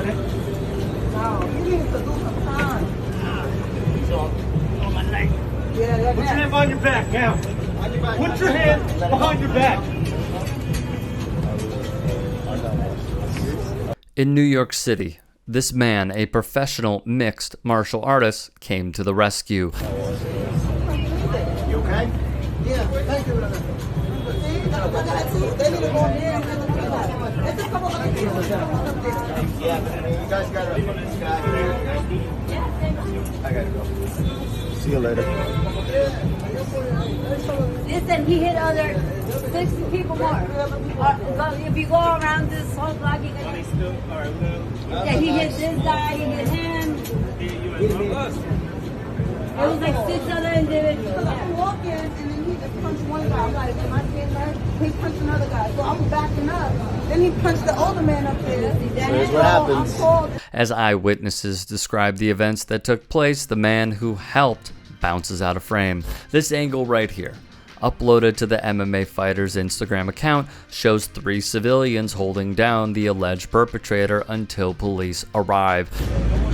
on it. No, you need to do some time. It's on my leg. Yeah, Put your hand on your back now. Put your hand behind your back. In New York City, this man, a professional mixed martial artist, came to the rescue. You okay? Yeah, thank you. They need to go in there and get the people. There's a couple other people. Yeah, you guys got this guy here. I gotta go. See you later. Listen, he hit other 60 people more. If you go around this whole block, you can. Yeah, he hit this guy, he hit him. It was like 6 other individuals. I'm walking and then he just punched one guy. I'm like, am I getting hurt? He punched another guy. So I'm backing up. Then he punched the older man up there. So here's what happens. As eyewitnesses describe the events that took place, the man who helped bounces out of frame. This angle right here, uploaded to the MMA fighter's Instagram account, shows 3 civilians holding down the alleged perpetrator until police arrive.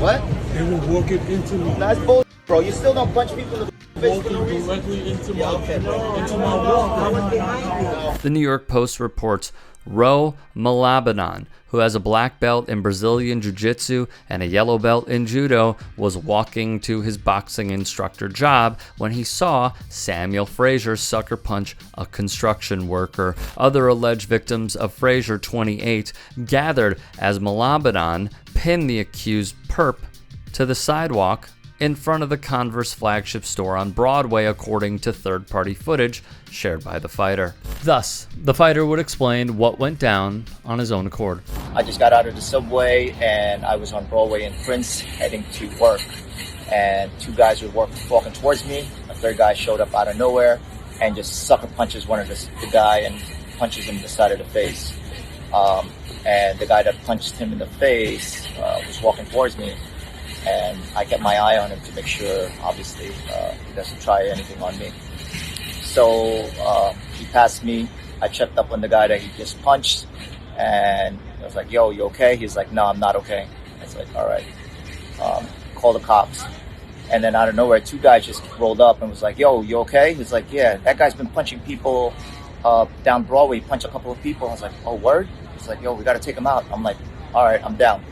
What? They were walking into me. That's bullshit, bro. You still don't punch people in the face for no Walking reason. directly into Yeah, my, okay, bro. into my walk. The New York Post reports Ro Malabanan, who has a black belt in Brazilian Jiu-Jitsu and a yellow belt in Judo, was walking to his boxing instructor job when he saw Samuel Frazier sucker punch a construction worker. Other alleged victims of Frazier, 28, gathered as Malabanan pinned the accused perp to the sidewalk in front of the Converse flagship store on Broadway, according to third-party footage shared by the fighter. Thus, the fighter would explain what went down on his own accord. I just got out of the subway and I was on Broadway in Prince heading to work. And 2 guys were walking towards me. A 3rd guy showed up out of nowhere and just sucker punches one of the guy and punches him in the side of the face. And the guy that punched him in the face was walking towards me. And I kept my eye on him to make sure, obviously, he doesn't try anything on me. So he passed me. I checked up on the guy that he just punched, and I was like, yo, you okay? He's like, no, I'm not okay. I was like, all right, call the cops. And then out of nowhere, 2 guys just rolled up and was like, yo, you okay? He's like, yeah, that guy's been punching people down Broadway. He punched a couple of people. I was like, oh, word? He's like, yo, we got to take him out. I'm like, all right, I'm down.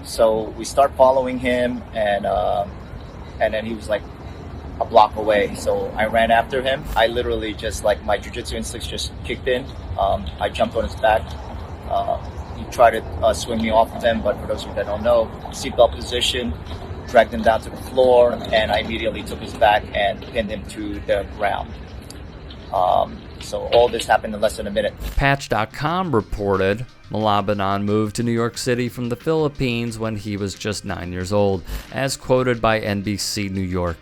So we start following him, and then he was like a block away. So I ran after him. I literally just, like, my jiu-jitsu instincts just kicked in. I jumped on his back. He tried to swing me off of him, but for those of you that don't know, seatbelt position, dragged him down to the floor, and I immediately took his back and pinned him to the ground. So all this happened in less than a minute. Patch.com reported Malabanan moved to New York City from the Philippines when he was just 9 years old, as quoted by NBC New York.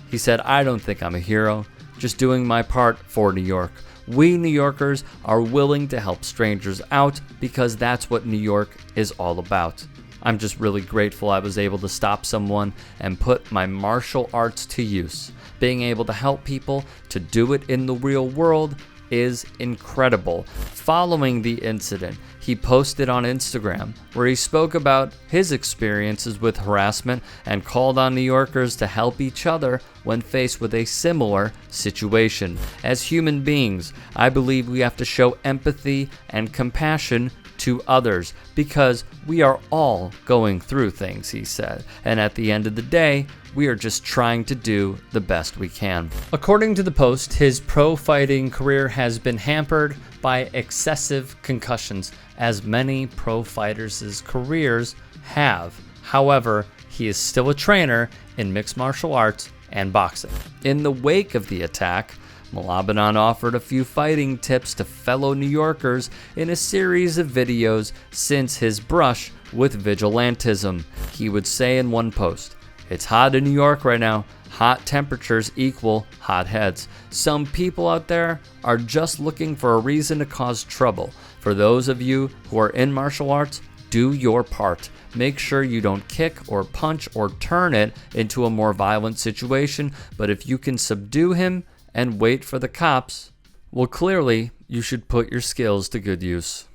He said, I don't think I'm a hero, just doing my part for New York. We New Yorkers are willing to help strangers out because that's what New York is all about. I'm just really grateful I was able to stop someone and put my martial arts to use. Being able to help people to do it in the real world is incredible. Following the incident, he posted on Instagram where he spoke about his experiences with harassment and called on New Yorkers to help each other when faced with a similar situation. As human beings, I believe we have to show empathy and compassion to others because we are all going through things, he said. And at the end of the day, we are just trying to do the best we can. According to the Post, his pro fighting career has been hampered by excessive concussions, as many pro fighters' careers have. However, he is still a trainer in mixed martial arts and boxing. In the wake of the attack, Malabanan offered a few fighting tips to fellow New Yorkers in a series of videos since his brush with vigilantism. He would say in one post, "It's hot in New York right now. Hot temperatures equal hot heads. Some people out there are just looking for a reason to cause trouble. For those of you who are in martial arts, do your part. Make sure you don't kick or punch or turn it into a more violent situation, but if you can subdue him and wait for the cops, well, clearly you should put your skills to good use."